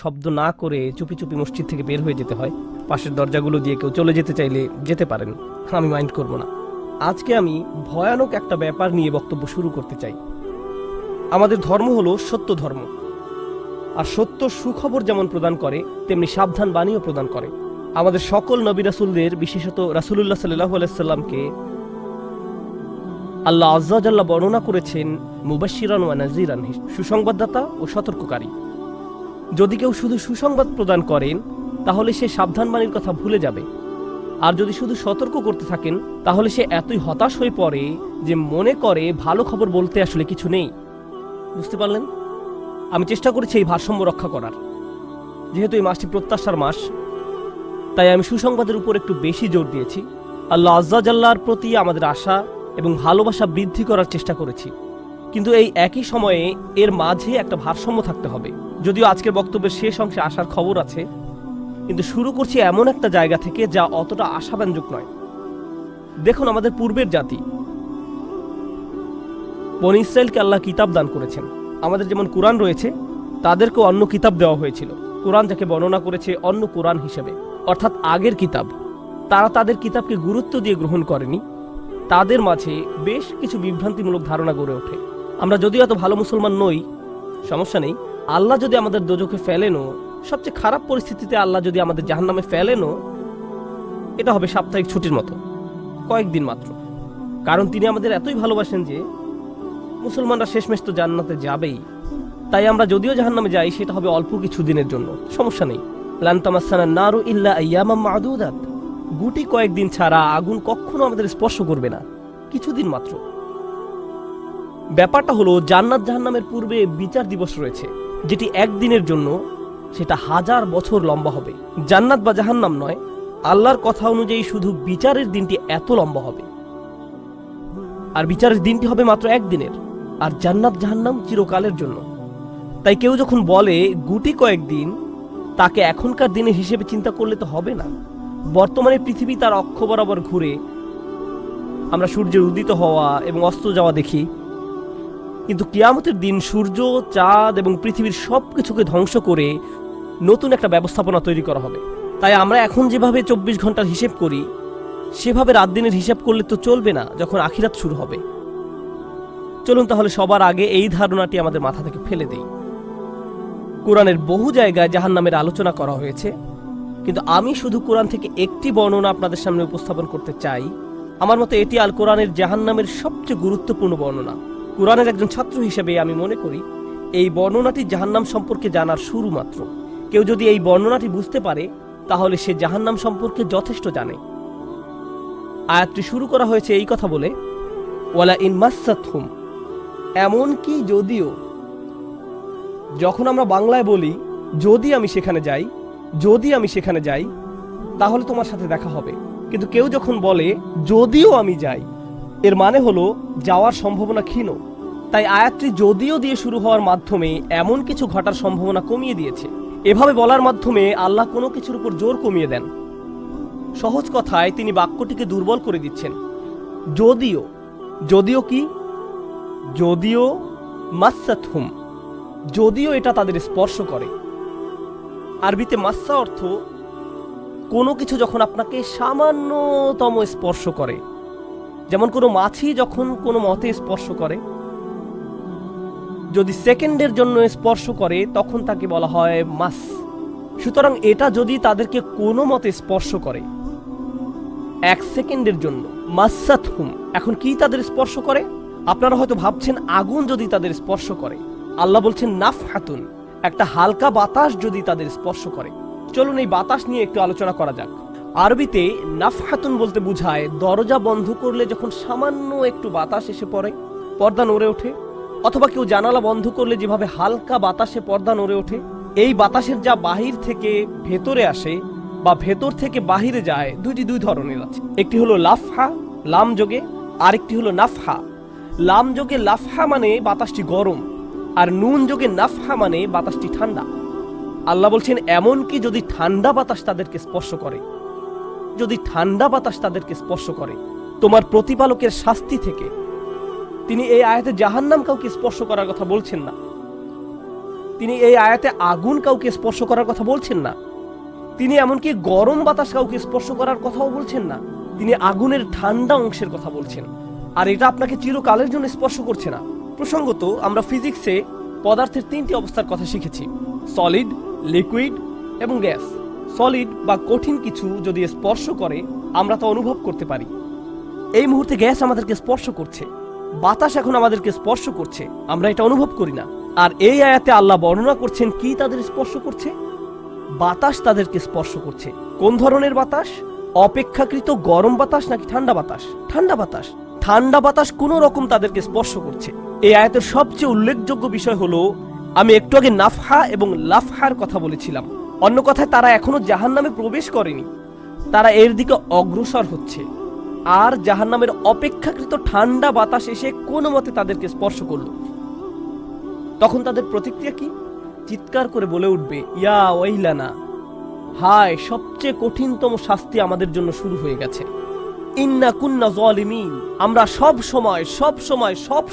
শব্দ না করে চুপি চুপি মসজিদ থেকে বের হয়ে যেতে হয়। পাশের দরজাগুলো দিয়ে কেউ চলে যেতে চাইলে যেতে পারেন, আমি মাইন্ড করব না। আজকে আমি ভয়ানক একটা ব্যাপার নিয়ে বক্তব্য শুরু করতে চাই। আমাদের ধর্ম হলো সত্য ধর্ম, আর সত্য সুখবর যেমন প্রদান করে তেমনি সাবধান বাণীও প্রদান করে। আমাদের সকল নবী রাসূলদের, বিশেষত রাসূলুল্লাহ সাল্লাল্লাহু আলাইহি সাল্লামকে আল্লাহ আজ্জা ওয়া জাল্লা বর্ণনা করেছেন মুবাশশিরান ওয়া নাযীরান, সুসংবাদদাতা ও সতর্ককারী। যদি কেউ শুধু সুসংবাদ প্রদান করেন তাহলে সে সাবধান বাণীর কথা ভুলে যাবে, আর যদি শুধু সতর্ক করতে থাকেন তাহলে সে এতই হতাশ হয়ে পড়ে যে মনে করে ভালো খবর বলতে আসলে কিছু নেই। বুঝতে পারলেন? আমি চেষ্টা করেছি এই ভারসাম্য রক্ষা করার। যেহেতু এই মাসটি প্রত্যাশার মাস, তাই আমি সুসংবাদের উপর একটু বেশি জোর দিয়েছি। আল্লাহ আজ্জা জাল্লার প্রতি আমাদের আশা এবং ভালোবাসা বৃদ্ধি করার চেষ্টা করেছি, কিন্তু এই একই সময়ে এর মাঝে একটা ভারসাম্য থাকতে হবে। যদিও আজকের বক্তব্যের শেষ অংশে আসার খবর আছে, কিন্তু শুরু করছি এমন একটা জায়গা থেকে যা অতটা আশাব্যঞ্জক নয়। দেখুন, আমাদের পূর্বের জাতি বনী ইসরায়েলকে আল্লাহ কিতাব দান করেছেন। আমাদের যেমন কোরআন রয়েছে, তাদেরকেও অন্য কিতাব দেওয়া হয়েছিল। কোরআন যাকে বর্ণনা করেছে অন্য কোরআন হিসেবে, অর্থাৎ আগের কিতাব। তারা তাদের কিতাবকে গুরুত্ব দিয়ে গ্রহণ করেনি। তাদের মাঝে বেশ কিছু বিভ্রান্তিমূলক ধারণা গড়ে ওঠে। আমরা যদিও এত ভালো মুসলমান নই, সমস্যা নেই। আল্লাহ যদি আমাদের দোজখে ফেলেনও, সবচেয়ে খারাপ পরিস্থিতিতে আল্লাহ যদি আমাদের জাহান্নামে ফেলেনও, এটা হবে সাপ্তাহিক ছুটির মতো, কয়েকদিন মাত্র। কারণ তিনি আমাদের এতই ভালোবাসেন যে মুসলমানরা শেষমেশ তো জান্নাতে যাবেই। তাই আমরা যদিও জাহান্নামে যাই, সেটা হবে অল্প কিছু দিনের জন্য, সমস্যা নেই। লান তামাসসানান নারু ইল্লা আইয়ামাম মা'দুদাত, গুটি কয়েকদিন ছাড়া আগুন কখনো আমাদের স্পর্শ করবে না, কিছুদিন মাত্র। ব্যাপারটা হলো, জান্নাত জাহান্নামের পূর্বে বিচার দিবস রয়েছে, যেটি একদিনের জন্য, সেটা 1000 বছর লম্বা হবে। জান্নাত বা জাহান্নাম নয়, আল্লাহর কথা অনুযায়ী শুধু বিচারের দিনটি এত লম্বা হবে। আর বিচারের দিনটি হবে মাত্র একদিনের, আর জান্নাত জাহান্নাম চিরকালের জন্য। তাই কেউ যখন বলে গুটি কয়েকদিন, তাকে এখনকার দিনের হিসেবে চিন্তা করলে তো হবে না। বর্তমানে পৃথিবী তার অক্ষ বরাবর ঘুরে, আমরা সূর্যের উদিত হওয়া এবং অস্ত যাওয়া দেখি, কিন্তু কিয়ামতের দিন সূর্য, চাঁদ এবং পৃথিবীর সবকিছুকে ধ্বংস করে নতুন একটা ব্যবস্থাপনা তৈরি করা হবে। তাই আমরা এখন যেভাবে 24 ঘন্টার হিসেব করি, সেভাবে রাত দিনের হিসাব করলে তো চলবে না যখন আখিরাত শুরু হবে। চলুন তাহলে সবার আগে এই ধারণাটি আমাদের মাথা থেকে ফেলে দেই। কোরআনের বহু জায়গায় জাহান্নামের আলোচনা করা হয়েছে, কিন্তু আমি শুধু কোরআন থেকে একটি বর্ণনা আপনাদের সামনে উপস্থাপন করতে চাই। আমার মতে এটি আল কোরআনের জাহান্নামের সবচেয়ে গুরুত্বপূর্ণ বর্ণনা। কোরআনের একজন ছাত্র হিসেবে আমি মনে করি এই বর্ণনাটি জাহান্নাম সম্পর্কে জানার শুরু মাত্র। কেউ যদি এই বর্ণনাটি বুঝতে পারে, তাহলে সে জাহান্নাম সম্পর্কে যথেষ্ট জানে। আয়াতটি শুরু করা হয়েছে এই কথা বলে, ওয়ালা ইন মাসসাতহুম, এমনকি যদিও। যখন আমরা বাংলায় বলি যদি আমি সেখানে যাই, যদি আমি সেখানে যাই, তাহলে তোমার সাথে দেখা হবে। কিন্তু কেউ যখন বলে যদিও আমি যাই, এর মানে হলো যাওয়ার সম্ভাবনা ক্ষীণ। তাই আয়াতটি যদিও দিয়ে শুরু হওয়ার মাধ্যমে এমন কিছু ঘটার সম্ভাবনা কমিয়ে দিয়েছে। এভাবে বলার মাধ্যমে আল্লাহ কোনো কিছুর উপর জোর কমিয়ে দেন। সহজ কথায় তিনি বাক্যটিকে দুর্বল করে দিচ্ছেন। যদিও, যদিও কি? যদিও মাসসাতহুম, যদিও এটা তাদের স্পর্শ করে। আরবিতে মাসসা অর্থ কোনো কিছু যখন আপনাকে সামান্যতম স্পর্শ করে, যেমন কোনো মাছি যখন কোনো মতে স্পর্শ করে, যদি সেকেন্ডের জন্য স্পর্শ করে তখন তাকে বলা হয় মাস। সুতরাং এটা যদি তাদেরকে কোনো মতে স্পর্শ করে 1 সেকেন্ডের জন্য, মাসসাতহুম। এখন কি তাদের স্পর্শ করে? আপনারা হয়তো ভাবছেন আগুন যদি তাদের স্পর্শ করে। আল্লাহ বলছেন নাফহাতুন, একটা হালকা বাতাস যদি তাদের স্পর্শ করে। চলুন এই বাতাস নিয়ে একটু আলোচনা করা যাক। আরবিতে নাফহাতুন বলতে বোঝায় দরজা বন্ধ করলে যখন সামান্য একটু বাতাস এসে পড়ে, পর্দা নড়ে ওঠে, অথবা কেউ জানালা বন্ধ করলে যেভাবে হালকা বাতাসে পর্দা নড়ে ওঠে। এই বাতাসের যা বাহির থেকে ভেতরে আসে বা ভেতর থেকে বাহিরে যায়, দুই ধরনের আছে। একটি হলো লাফহা, লাম যোগে, আরেকটি হলো নাফহা। লাম যোগে লাফহা মানে বাতাসটি গরম, আর নুন যোগে নাফহা মানে বাতাসটি ঠান্ডা। আল্লাহ বলছেন এমনকি যদি ঠান্ডা বাতাস তাদেরকে স্পর্শ করে, যদি ঠান্ডা বাতাস তাদেরকে স্পর্শ করে তোমার প্রতিপালকের শাস্তি থেকে। তিনি এই আয়াতে জাহান্নাম কাউকে স্পর্শ করার কথা বলছেন না, তিনি এই আয়াতে আগুন কাউকে স্পর্শ করার কথা বলছেন না। তিনি এমনকি গরম বাতাস কাউকে স্পর্শ করার কথাও বলছেন না। তিনি আগুনের ঠান্ডা অংশের কথা বলছেন, আর এটা আপনাকে চিরকালের জন্য স্পর্শ করছে না। প্রসঙ্গত, আমরা ফিজিক্সে পদার্থের 3টি অবস্থার কথা শিখেছি: সলিড, লিকুইড এবং গ্যাস। সলিড বা কঠিন কিছু যদি স্পর্শ করে আমরা তা অনুভব করতে পারি। এই মুহূর্তে গ্যাস আমাদেরকে স্পর্শ করছে, বাতাস এখন আমাদেরকে স্পর্শ করছে, আমরা এটা অনুভব করি না। আর এই আয়াতে আল্লাহ বর্ণনা করছেন কি তাদের স্পর্শ করছে? বাতাস তাদেরকে স্পর্শ করছে। কোন ধরনের বাতাস? অপেক্ষাকৃত গরম বাতাস নাকি ঠান্ডা বাতাস? ঠান্ডা বাতাস। ঠান্ডা বাতাস কোন রকম তাদেরকে স্পর্শ করছে। এই আয়াতের সবচেয়ে উল্লেখযোগ্য বিষয় হলো, আমি একটু আগে নাফহা এবং লাফহার কথা বলেছিলাম। অন্য কথায়, তারা এখনো জাহান্নামে প্রবেশ করেনি, তারা এর দিকে অগ্রসর হচ্ছে। আর জাহান্নামের অপেক্ষাকৃত ঠান্ডা বাতাস এসে কোনো মতে তাদেরকে স্পর্শ করল। তখন তাদের প্রতিক্রিয়া কি? চিৎকার করে বলে উঠবে, ইয়া ওয়াইলানা, হায়, সবচেয়ে কঠিনতম শাস্তি আমাদের জন্য শুরু হয়ে গেছে। ইন্না কুন্না যালিমিন, আমরা সব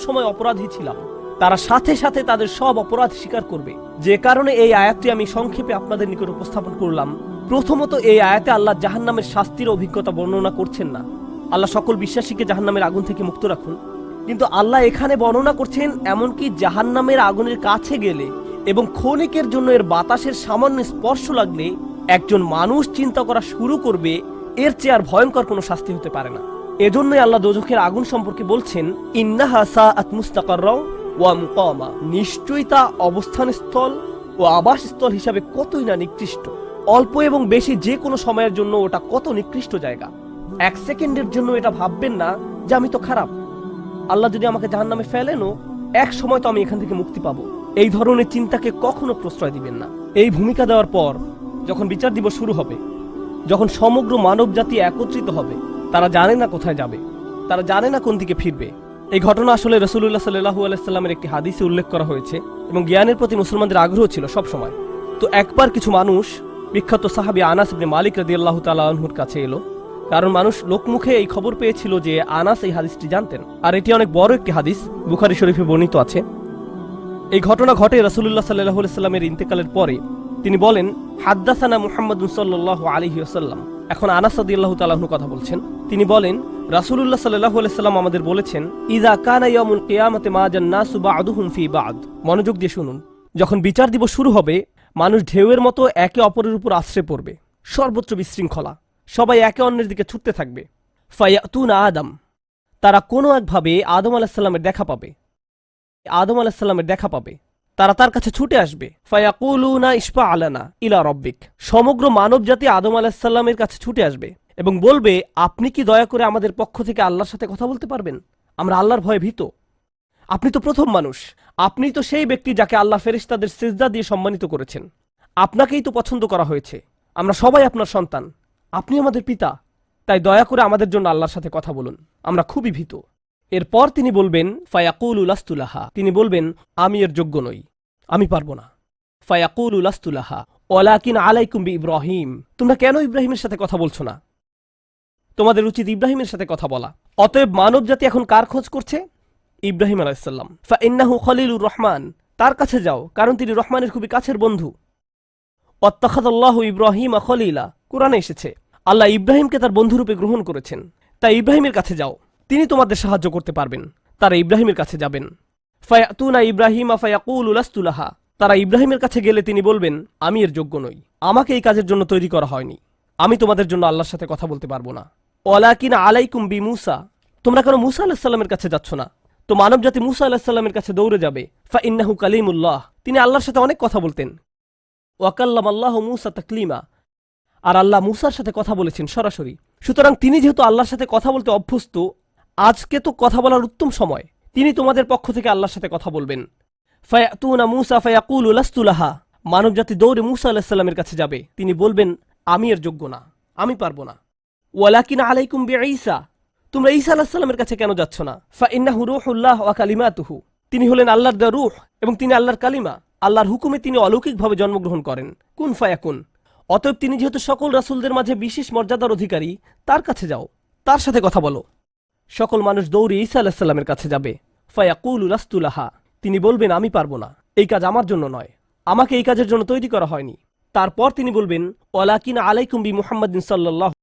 সময় অপরাধী ছিলাম। তারা সাথে সাথে তাদের সব অপরাধ স্বীকার করবে। যে কারণে এই আয়াতটি আমি সংক্ষেপে আপনাদের নিকট উপস্থাপন করলাম। প্রথমত, এই আয়াতে আল্লাহ জাহান্নামের শাস্তির অভিজ্ঞতা বর্ণনা করছেন না। আল্লাহ সকল বিশ্বাসীকে জাহান্নামের আগুন থেকে মুক্ত রাখুন। কিন্তু আল্লাহ এখানে বর্ণনা করছেন এমনকি জাহান্নামের আগুনের কাছে গেলে এবং ক্ষণিকের জন্য এর বাতাসের সামান্য স্পর্শ লাগলে একজন মানুষ চিন্তা করা শুরু করবে এর চেয়ে আর ভয়ঙ্কর কোনো শাস্তি হতে পারে না। এজন্যই আল্লাহ দোজখের আগুন সম্পর্কে বলছেন, ইন্নাহা সাআত মুস্তাকাররা ওয়া মুকামা, নিশ্চয়ই তা অবস্থানস্থল ও আবাসস্থল হিসাবে কতই না নিকৃষ্ট। অল্প এবং বেশি যে কোনো সময়ের জন্য ওটা কত নিকৃষ্ট জায়গা। 1 সেকেন্ডের জন্য এটা ভাববেন না যে আমি তো খারাপ, আল্লাহ যদি আমাকে জাহান্নামে ফেলেনও এক সময় তো আমি এখান থেকে মুক্তি পাবো। এই ধরনের চিন্তাকে কখনো প্রশ্রয় দিবেন না। এই ভূমিকা দেওয়ার পর যখন বিচার দিবস শুরু হবে, যখন সমগ্র মানব জাতি একত্রিত হবে, তারা জানে না কোথায় যাবে, তারা জানে না কোন দিকে ফিরবে। এই ঘটনা আসলে রাসূলুল্লাহ সাল্লাল্লাহু আলাইহি সাল্লামের একটি হাদিসে উল্লেখ করা হয়েছে এবং জ্ঞানের প্রতি মুসলমানদের আগ্রহ ছিল সব সময়। তো একবার কিছু মানুষ বিখ্যাত সাহাবী আনাস ইবনে মালিক রাদিয়াল্লাহু তাআলা আনহুর কাছে এলো, কারণ মানুষ লোকমুখে এই খবর পেয়েছিল যে আনাস এই হাদিসটি জানতেন, আর এটি অনেক বড় একটি হাদিস, বুখারী শরীফে বর্ণিত আছে। এই ঘটনা ঘটে রাসূলুল্লাহ সাল্লাল্লাহু আলাইহি সাল্লামের ইন্তেকালের পরে। তিনি বলেন, হাদ্দাসানা মুহাম্মাদুন সাল্লাল্লাহু আলাইহি ওয়াসাল্লাম। এখন আনাস রাদিয়াল্লাহু তাআলা আনহু কথা বলছেন। তিনি বলেন, রাসূলুল্লাহ সাল্লাল্লাহু আলাইহি সাল্লাম আমাদের বলেছেন, ইযা কানা ইয়াউমুল কিয়ামাতি মা জান্নাসু বা'দুহুম ফি বা'দ। মনোযোগ দিয়ে শুনুন। যখন বিচার দিবস শুরু হবে, মানুষ ঢেউয়ের মতো একে অপরের উপর আশ্রে পড়বে, সর্বত্র বিশৃঙ্খলা, সবাই একে অন্যের দিকে ছুটতে থাকবে। ফায়াতুনা আদম, তারা কোনো একভাবে আদম আলাইহিস সালামের দেখা পাবে, তারা তার কাছে ছুটে আসবে। ফায়াকুলুনা ইশফা আলানা ইলা রাব্বিক, সমগ্র মানব জাতি আদম আলাইহিস সালামের কাছে ছুটে আসবে এবং বলবে, আপনি কি দয়া করে আমাদের পক্ষ থেকে আল্লাহর সাথে কথা বলতে পারবেন? আমরা আল্লাহর ভয়ে ভীত। আপনি তো প্রথম মানুষ, আপনি তো সেই ব্যক্তি যাকে আল্লাহ ফেরেশতাদের সিজদা দিয়ে সম্মানিত করেছেন, আপনাকেই তো পছন্দ করা হয়েছে, আমরা সবাই আপনার সন্তান, আপনি আমাদের পিতা, তাই দয়া করে আমাদের জন্য আল্লাহর সাথে কথা বলুন, আমরা খুবই ভীত। এরপর তিনি বলবেন, ফায়াকুলু লাস্তু লাহা, তিনি বলবেন, আমি এর যোগ্য নই, আমি পারবো না। ফায়াকুলু লাস্তু লাহা ওয়ালাকিন আলাইকুম বিইব্রাহিম, তোমরা কেন ইব্রাহিমের সাথে কথা বলছো না? তোমাদের উচিত ইব্রাহিমের সাথে কথা বলা। অতএব মানব জাতি এখন কার খোঁজ করছে? ইব্রাহিম আলাইহিস সালাম। ফাইন্নাহু খলিলুর রহমান, তার কাছে যাও, কারণ তিনি রহমানের খুবই কাছের বন্ধু। ওয়াত্তাখাযাল্লাহু ইব্রাহিমা খলিলা, কুরআনে এসেছে আল্লাহ ইব্রাহিমকে তার বন্ধুরূপে গ্রহণ করেছেন। তাই ইব্রাহিমের কাছে যাও, তিনি তোমাদের সাহায্য করতে পারবেন। তারা ইব্রাহিমের কাছে যাবেন। ফায়াতুনা ইব্রাহিমা ফায়াকুলু লাস্তু লাহা, তারা ইব্রাহিমের কাছে গেলে তিনি বলবেন, আমি এর যোগ্য নই, আমাকে এই কাজের জন্য তৈরি করা হয়নি, আমি তোমাদের জন্য আল্লাহর সাথে কথা বলতে পারবো না। ওয়ালাকিন আলাইকুম বিমূসা, তোমরা কেন মূসা আলাইহিস সালামের কাছে যাচ্ছ না? তো মানব জাতি মূসা আলাইহিস সালামের কাছে দৌড়ে যাবে। ফাইন্নাহু কালিমুল্লাহ, তিনি আল্লাহর সাথে অনেক কথা বলতেন। ওয়াকাল্লামাল্লাহু মূসা তাকলিমা, আর আল্লাহ মূসার সাথে কথা বলেছেন সরাসরি। সুতরাং তিনি যেহেতু আল্লাহর সাথে কথা বলতে অভ্যস্ত, আজকে তো কথা বলার উত্তম সময়, তিনি তোমাদের পক্ষ থেকে আল্লাহর সাথে কথা বলবেন। ফায়াতুনা মূসা ফায়াকুলু লাস্তু লাহা, মানব জাতি দৌড়ে মূসা আলাইহিস সালামের কাছে যাবে, তিনি বলবেন, আমি এর যোগ্য না, আমি পারবো না। ওয়ালাকিন আলাইকুম বিঈসা, তোমরা ঈসা আলাইহিস সালামের কাছে কেন যাচ্ছ না? ফাইন্নাহু রূহুল্লাহ ওয়া কালিমাতুহু, তিনি হলেন আল্লাহর দেওয়া রূহ এবং তিনি আল্লাহর কালিমা, আল্লাহর হুকুমে তিনি অলৌকিকভাবে জন্মগ্রহণ করেন। কুন ফায়াকুন, অতএব তিনি যেহেতু সকল রাসূলদের মাঝে বিশেষ মর্যাদার অধিকারী, তার কাছে যাও, তার সাথে কথা বলো। সকল মানুষ দৌড়ে ঈসা আলাইহিস সালামের কাছে যাবে। ফায়াকুলু লাস্তু লাহা, তিনি বলবেন, আমি পারবো না, এই কাজ আমার জন্য নয়, আমাকে এই কাজের জন্য তৈরি করা হয়নি। তারপর তিনি বলবেন, ওয়ালাকিন আলাইকুম বি মুহাম্মাদিন সাল্লাল্লাহু